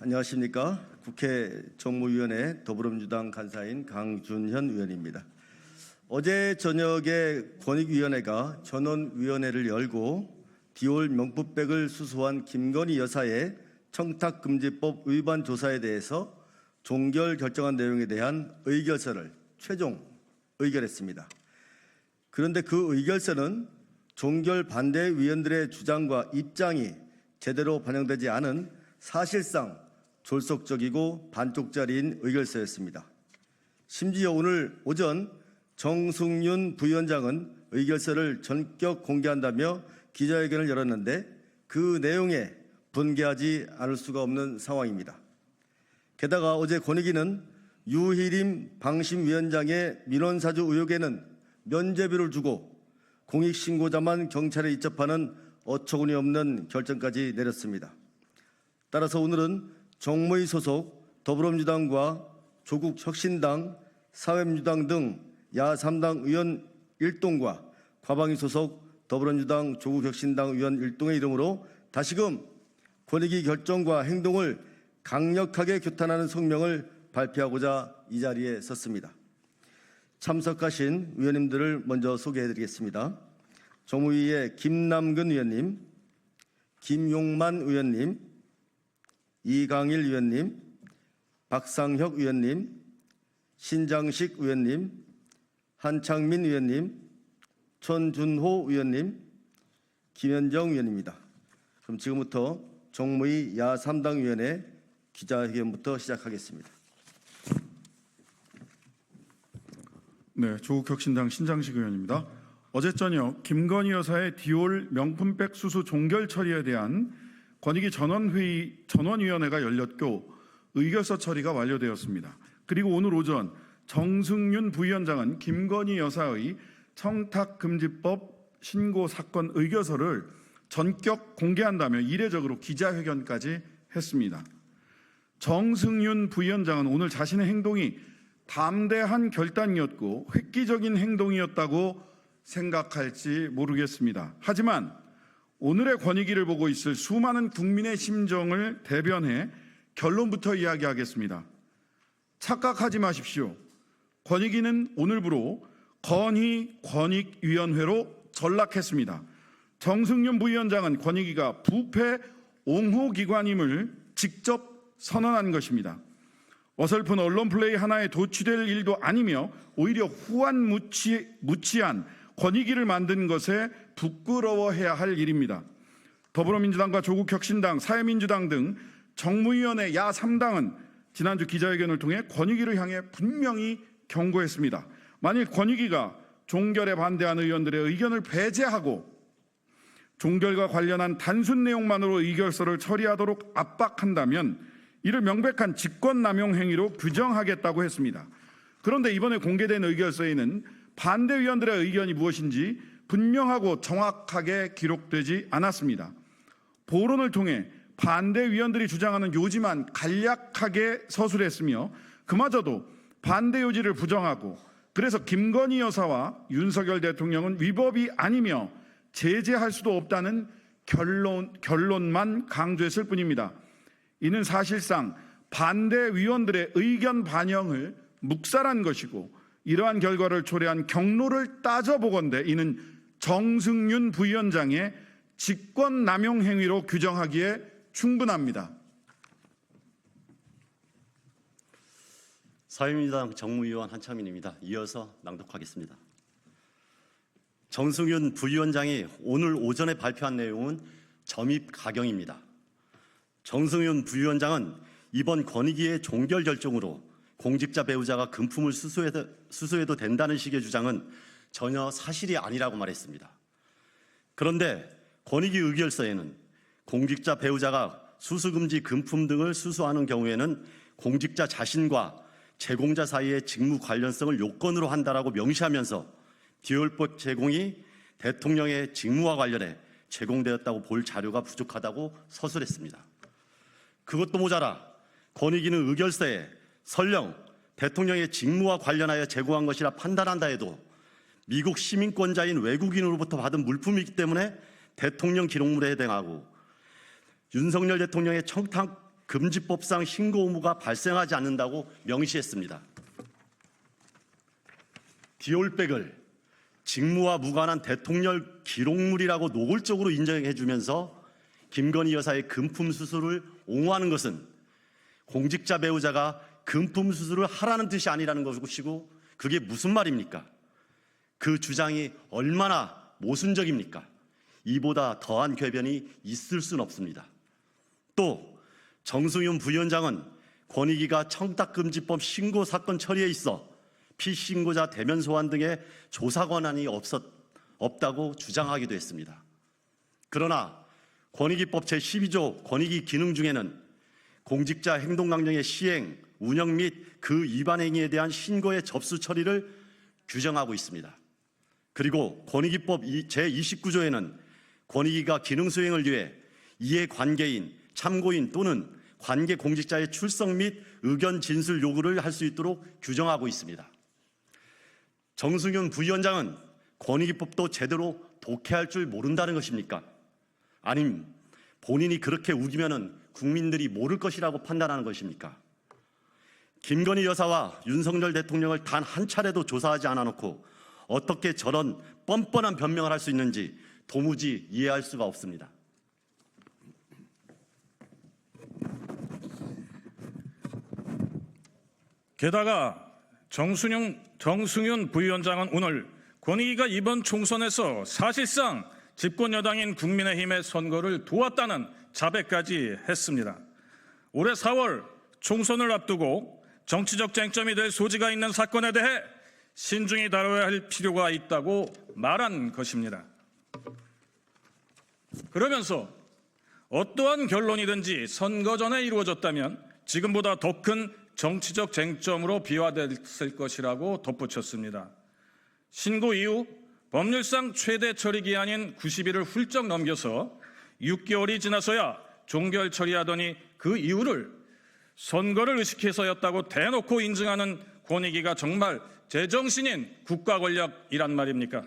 안녕하십니까. 국회 정무위원회 더불어민주당 간사인 강준현 의원입니다. 어제 저녁에 권익위원회가 전원위원회를 열고 디올 명품백을 수수한 김건희 여사의 청탁금지법 위반 조사에 대해서 종결 결정한 내용에 대한 의결서를 최종 의결했습니다. 그런데 그 의결서는 종결 반대 위원들의 주장과 입장이 제대로 반영되지 않은 사실상 졸속적이고 반쪽짜리인 의결서였습니다. 심지어 오늘 오전 정승윤 부위원장은 의결서를 전격 공개한다며 기자회견을 열었는데 그 내용에 분개하지 않을 수가 없는 상황입니다. 게다가 어제 권익위는 유희림 방심위원장의 민원사주 의혹에는 면죄부를 주고 공익신고자만 경찰에 입접하는 어처구니 없는 결정까지 내렸습니다. 따라서 오늘은 정무위 소속 더불어민주당과 조국혁신당, 사회민주당 등 야3당 의원 일동과 과방위 소속 더불어민주당, 조국혁신당 의원 일동의 이름으로 다시금 권익위 결정과 행동을 강력하게 규탄하는 성명을 발표하고자 이 자리에 섰습니다. 참석하신 의원님들을 먼저 소개해드리겠습니다. 정무위의 김남근 의원님, 김용만 의원님, 이강일 의원님, 박상혁 의원님, 신장식 의원님, 한창민 의원님, 천준호 의원님, 김현정 의원입니다. 그럼 지금부터 정무위 야3당 의원의 기자회견부터 시작하겠습니다. 네, 조국혁신당 신장식 의원입니다. 어제 저녁 김건희 여사의 디올 명품백 수수 종결 처리에 대한 권익위 전원위원회가 열렸고 의결서 처리가 완료되었습니다. 그리고 오늘 오전 정승윤 부위원장은 김건희 여사의 청탁금지법 신고 사건 의결서를 전격 공개한다며 이례적으로 기자회견까지 했습니다. 정승윤 부위원장은 오늘 자신의 행동이 담대한 결단이었고 획기적인 행동이었다고 생각할지 모르겠습니다. 하지만 오늘의 권익위를 보고 있을 수많은 국민의 심정을 대변해 결론부터 이야기하겠습니다. 착각하지 마십시오. 권익위는 오늘부로 권익위원회로 전락했습니다. 정승윤 부위원장은 권익위가 부패 옹호기관임을 직접 선언한 것입니다. 어설픈 언론 플레이 하나에 도취될 일도 아니며 오히려 후한무치한 권익위를 만든 것에 부끄러워해야 할 일입니다. 더불어민주당과 조국혁신당, 사회민주당 등 정무위원회 야3당은 지난주 기자회견을 통해 권익위를 향해 분명히 경고했습니다. 만일 권익위가 종결에 반대하는 의원들의 의견을 배제하고 종결과 관련한 단순 내용만으로 의결서를 처리하도록 압박한다면 이를 명백한 직권남용 행위로 규정하겠다고 했습니다. 그런데 이번에 공개된 의결서에는 반대 의원들의 의견이 무엇인지 분명하고 정확하게 기록되지 않았습니다. 보론을 통해 반대 의원들이 주장하는 요지만 간략하게 서술했으며 그마저도 반대 요지를 부정하고 그래서 김건희 여사와 윤석열 대통령은 위법이 아니며 제재할 수도 없다는 결론만 강조했을 뿐입니다. 이는 사실상 반대 의원들의 의견 반영을 묵살한 것이고 이러한 결과를 초래한 경로를 따져보건대 이는 정승윤 부위원장의 직권남용 행위로 규정하기에 충분합니다. 사회민주당 정무위원 한창민입니다. 이어서 낭독하겠습니다. 정승윤 부위원장이 오늘 오전에 발표한 내용은 점입 가경입니다. 정승윤 부위원장은 이번 권익위의 종결 결정으로 공직자 배우자가 금품을 수수해도 된다는 식의 주장은 전혀 사실이 아니라고 말했습니다. 그런데 권익위 의결서에는 공직자 배우자가 수수금지 금품 등을 수수하는 경우에는 공직자 자신과 제공자 사이의 직무 관련성을 요건으로 한다라고 명시하면서 디올법 제공이 대통령의 직무와 관련해 제공되었다고 볼 자료가 부족하다고 서술했습니다. 그것도 모자라 권익위는 의결서에 설령 대통령의 직무와 관련하여 제공한 것이라 판단한다 해도 미국 시민권자인 외국인으로부터 받은 물품이기 때문에 대통령 기록물에 해당하고 윤석열 대통령의 청탁 금지법상 신고 의무가 발생하지 않는다고 명시했습니다. 디올백을 직무와 무관한 대통령 기록물이라고 노골적으로 인정해주면서 김건희 여사의 금품 수수를 옹호하는 것은 공직자 배우자가 금품 수수를 하라는 뜻이 아니라는 것이고, 그게 무슨 말입니까? 그 주장이 얼마나 모순적입니까? 이보다 더한 궤변이 있을 수는 없습니다. 또 정승윤 부위원장은 권익위가 청탁금지법 신고 사건 처리에 있어 피신고자 대면 소환 등의 조사 권한이 없다고 주장하기도 했습니다. 그러나 권익위법 제12조 권익위 기능 중에는 공직자 행동강령의 시행, 운영 및 그 위반 행위에 대한 신고의 접수 처리를 규정하고 있습니다. 그리고 권익위법 제29조에는 권익위가 기능 수행을 위해 이해관계인, 참고인 또는 관계 공직자의 출석 및 의견 진술 요구를 할 수 있도록 규정하고 있습니다. 정승윤 부위원장은 권익위법도 제대로 독해할 줄 모른다는 것입니까? 아님 본인이 그렇게 우기면은 국민들이 모를 것이라고 판단하는 것입니까? 김건희 여사와 윤석열 대통령을 단 한 차례도 조사하지 않아 놓고 어떻게 저런 뻔뻔한 변명을 할 수 있는지 도무지 이해할 수가 없습니다. 게다가 정승윤 부위원장은 오늘 권익위가 이번 총선에서 사실상 집권 여당인 국민의힘의 선거를 도왔다는 자백까지 했습니다. 올해 4월 총선을 앞두고 정치적 쟁점이 될 소지가 있는 사건에 대해 신중히 다뤄야 할 필요가 있다고 말한 것입니다. 그러면서 어떠한 결론이든지 선거 전에 이루어졌다면 지금보다 더 큰 정치적 쟁점으로 비화됐을 것이라고 덧붙였습니다. 신고 이후 법률상 최대 처리 기한인 90일을 훌쩍 넘겨서 6개월이 지나서야 종결 처리하더니 그 이유를 선거를 의식해서였다고 대놓고 인증하는 권익위가 정말 제정신인 국가 권력이란 말입니까?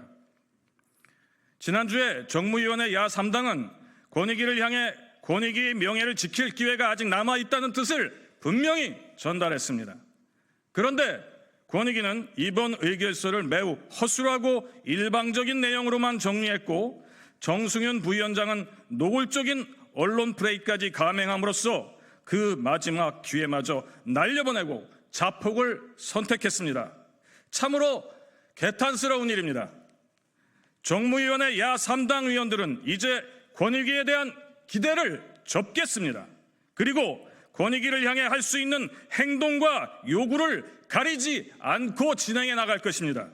지난주에 정무위원회 야3당은 권익위를 향해 권익위의 명예를 지킬 기회가 아직 남아있다는 뜻을 분명히 전달했습니다. 그런데 권익위는 이번 의결서를 매우 허술하고 일방적인 내용으로만 정리했고, 정승윤 부위원장은 노골적인 언론 플레이까지 감행함으로써 그 마지막 기회마저 날려보내고 자폭을 선택했습니다. 참으로 개탄스러운 일입니다. 정무위원회 야3당 의원들은 이제 권익위에 대한 기대를 접겠습니다. 그리고 권익위를 향해 할 수 있는 행동과 요구를 가리지 않고 진행해 나갈 것입니다.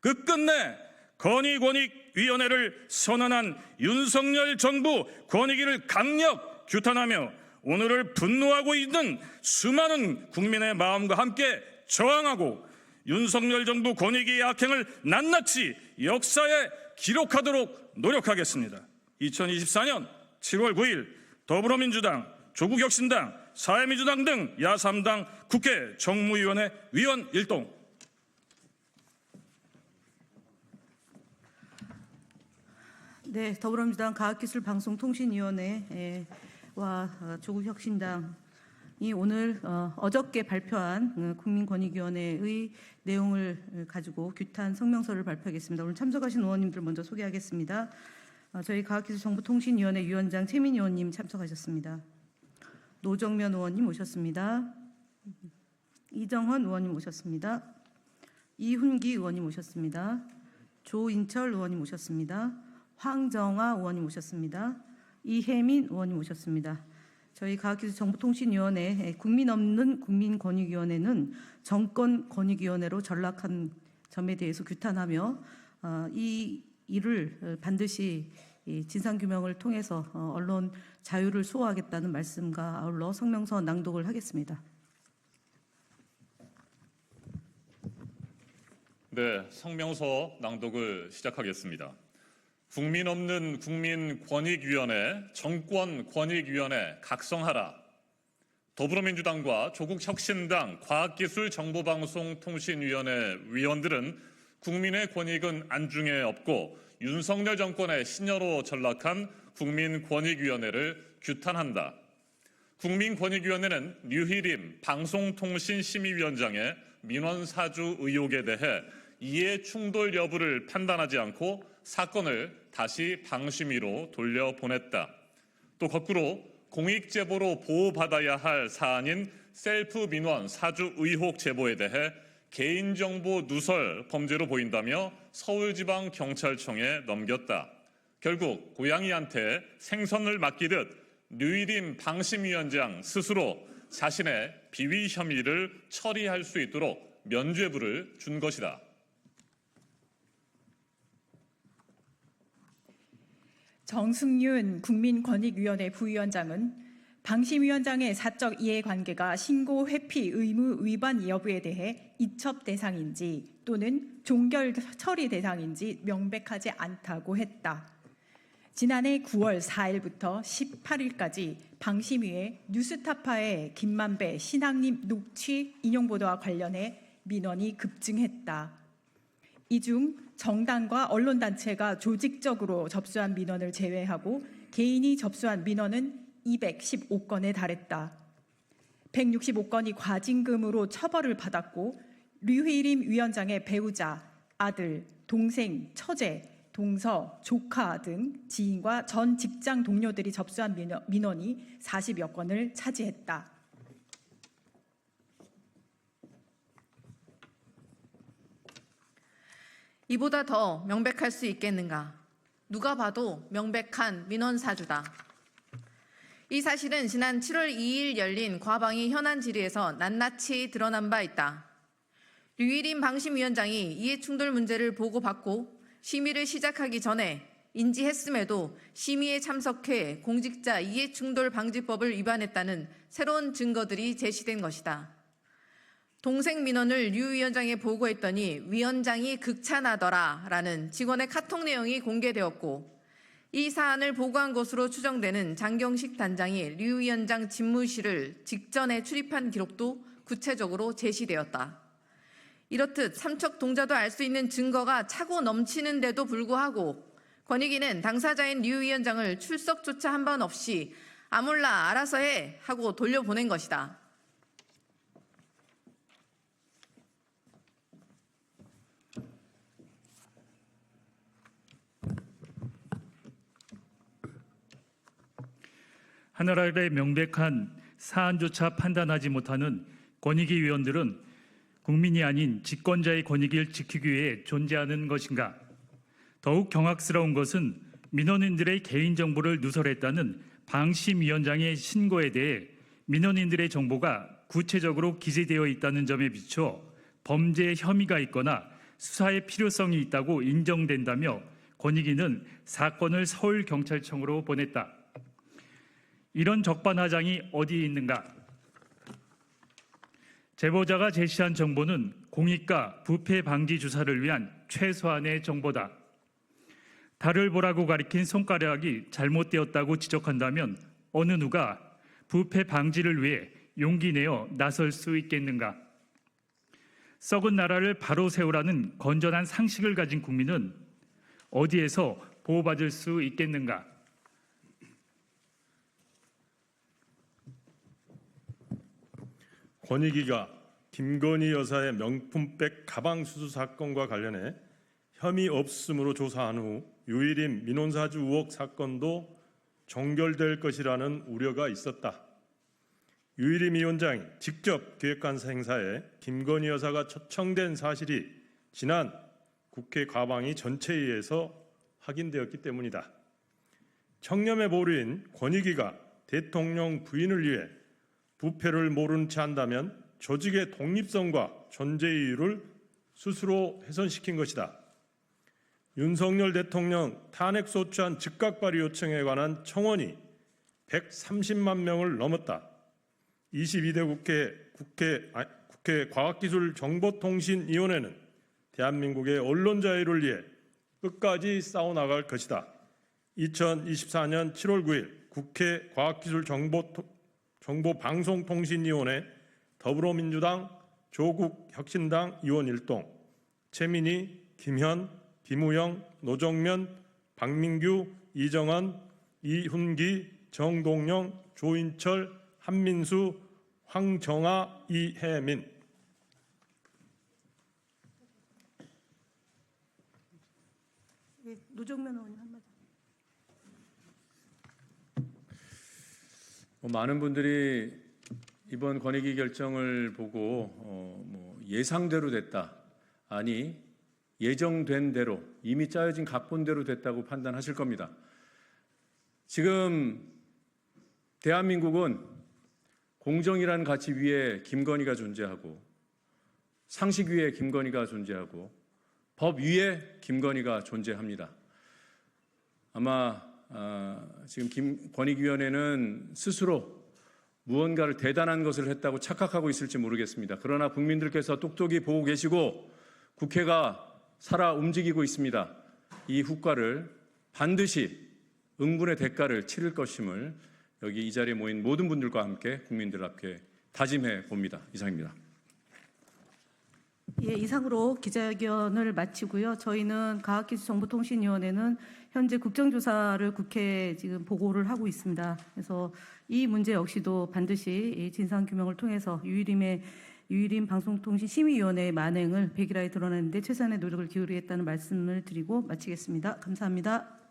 끝끝내 권익위원회를 선언한 윤석열 정부 권익위를 강력 규탄하며 오늘을 분노하고 있는 수많은 국민의 마음과 함께 저항하고 윤석열 정부 권익위의 악행을 낱낱이 역사에 기록하도록 노력하겠습니다. 2024년 7월 9일 더불어민주당, 조국혁신당, 사회민주당 등 야3당 국회 정무위원회 위원 일동. 네, 더불어민주당 과학기술방송통신위원회와 조국혁신당이 오늘 어저께 발표한 국민권익위원회의 내용을 가지고 규탄 성명서를 발표하겠습니다. 오늘 참석하신 의원님들 먼저 소개하겠습니다. 저희 과학기술정보통신위원회 위원장 최민희 의원님 참석하셨습니다. 노정면 의원님 오셨습니다. 이정헌 의원님 오셨습니다. 이훈기 의원님 오셨습니다. 조인철 의원님 오셨습니다. 황정아 의원님 오셨습니다. 이혜민 의원님 오셨습니다. 저희 과학기술정보통신위원회 국민 없는 국민권익위원회는 정권권익위원회로 전락한 점에 대해서 규탄하며 이 일을 반드시 진상규명을 통해서 언론 자유를 수호하겠다는 말씀과 아울러 성명서 낭독을 하겠습니다. 네, 성명서 낭독을 시작하겠습니다. 국민 없는 국민권익위원회, 정권권익위원회 각성하라. 더불어민주당과 조국혁신당 과학기술정보방송통신위원회 위원들은 국민의 권익은 안중에 없고 윤석열 정권의 신여로 전락한 국민권익위원회를 규탄한다. 국민권익위원회는 류희림 방송통신심의위원장의 민원사주 의혹에 대해 이해 충돌 여부를 판단하지 않고 사건을 다시 방심위로 돌려보냈다. 또 거꾸로 공익제보로 보호받아야 할 사안인 셀프 민원 사주 의혹 제보에 대해 개인정보 누설 범죄로 보인다며 서울지방경찰청에 넘겼다. 결국 고양이한테 생선을 맡기듯 류희림 방심위원장 스스로 자신의 비위 혐의를 처리할 수 있도록 면죄부를 준 것이다. 정승윤 국민권익위원회 부위원장은 방심위원장의 사적 이해관계가 신고 회피 의무 위반 여부에 대해 이첩 대상인지 또는 종결 처리 대상인지 명백하지 않다고 했다. 지난해 9월 4일부터 18일까지 방심위에 뉴스타파의 김만배 신학님 녹취 인용 보도와 관련해 민원이 급증했다. 이 중 정당과 언론단체가 조직적으로 접수한 민원을 제외하고 개인이 접수한 민원은 215건에 달했다. 165건이 과징금으로 처벌을 받았고 류희림 위원장의 배우자, 아들, 동생, 처제, 동서, 조카 등 지인과 전 직장 동료들이 접수한 민원이 40여 건을 차지했다. 이보다 더 명백할 수 있겠는가? 누가 봐도 명백한 민원 사주다. 이 사실은 지난 7월 2일 열린 과방위 현안 질의에서 낱낱이 드러난 바 있다. 류희림 방심위원장이 이해충돌 문제를 보고받고 심의를 시작하기 전에 인지했음에도 심의에 참석해 공직자 이해충돌 방지법을 위반했다는 새로운 증거들이 제시된 것이다. 동생 민원을 류 위원장에 보고했더니 위원장이 극찬하더라라는 직원의 카톡 내용이 공개되었고 이 사안을 보고한 것으로 추정되는 장경식 단장이 류 위원장 집무실을 직전에 출입한 기록도 구체적으로 제시되었다. 이렇듯 삼척 동자도 알 수 있는 증거가 차고 넘치는데도 불구하고 권익위는 당사자인 류 위원장을 출석조차 한 번 없이 아몰라 알아서 해 하고 돌려보낸 것이다. 하늘 아래 명백한 사안조차 판단하지 못하는 권익위 위원들은 국민이 아닌 집권자의 권익을 지키기 위해 존재하는 것인가? 더욱 경악스러운 것은 민원인들의 개인정보를 누설했다는 방심위원장의 신고에 대해 민원인들의 정보가 구체적으로 기재되어 있다는 점에 비춰 범죄 혐의가 있거나 수사의 필요성이 있다고 인정된다며 권익위는 사건을 서울경찰청으로 보냈다. 이런 적반하장이 어디 있는가? 제보자가 제시한 정보는 공익과 부패 방지 주사를 위한 최소한의 정보다. 달을 보라고 가리킨 손가락이 잘못되었다고 지적한다면 어느 누가 부패 방지를 위해 용기 내어 나설 수 있겠는가? 썩은 나라를 바로 세우라는 건전한 상식을 가진 국민은 어디에서 보호받을 수 있겠는가? 권익위가 김건희 여사의 명품백 가방 수수 사건과 관련해 혐의 없음으로 조사한 후 류희림 민원사주 의혹 사건도 종결될 것이라는 우려가 있었다. 류희림 위원장이 직접 기획한 행사에 김건희 여사가 초청된 사실이 지난 국회 과방위 전체회의에서 확인되었기 때문이다. 청렴의 보루인 권익위가 대통령 부인을 위해 부패를 모른 채 한다면 조직의 독립성과 존재 이유를 스스로 훼손시킨 것이다. 윤석열 대통령 탄핵 소추안 즉각 발의 요청에 관한 청원이 130만 명을 넘었다. 22대 국회 과학기술정보통신위원회는 대한민국의 언론 자유를 위해 끝까지 싸워나갈 것이다. 2024년 7월 9일 국회 과학기술정보방송통신위원회 더불어민주당 조국혁신당 의원 일동 최민희, 김현, 김우영, 노정면, 박민규, 이정은, 이훈기, 정동영, 조인철, 한민수, 황정아, 이혜민. 예, 노정면 의원님 한마디. 많은 분들이 이번 권익위 결정을 보고 예상대로 됐다, 아니 예정된 대로 이미 짜여진 각본대로 됐다고 판단하실 겁니다. 지금 대한민국은 공정이라는 가치 위에 김건희가 존재하고, 상식 위에 김건희가 존재하고, 법 위에 김건희가 존재합니다. 아마 지금 권익위원회는 스스로 무언가를 대단한 것을 했다고 착각하고 있을지 모르겠습니다. 그러나 국민들께서 똑똑히 보고 계시고 국회가 살아 움직이고 있습니다. 이 후과를 반드시 응분의 대가를 치를 것임을 여기 이 자리에 모인 모든 분들과 함께 국민들 앞에 다짐해 봅니다. 이상입니다. 예, 이상으로 기자회견을 마치고요. 저희는 과학기술정보통신위원회는 현재 국정조사를 국회에 지금 보고를 하고 있습니다. 그래서 이 문제 역시도 반드시 진상규명을 통해서 유일임 방송통신심의위원회의 만행을 백일하에 드러내는 데 최선의 노력을 기울이겠다는 말씀을 드리고 마치겠습니다. 감사합니다.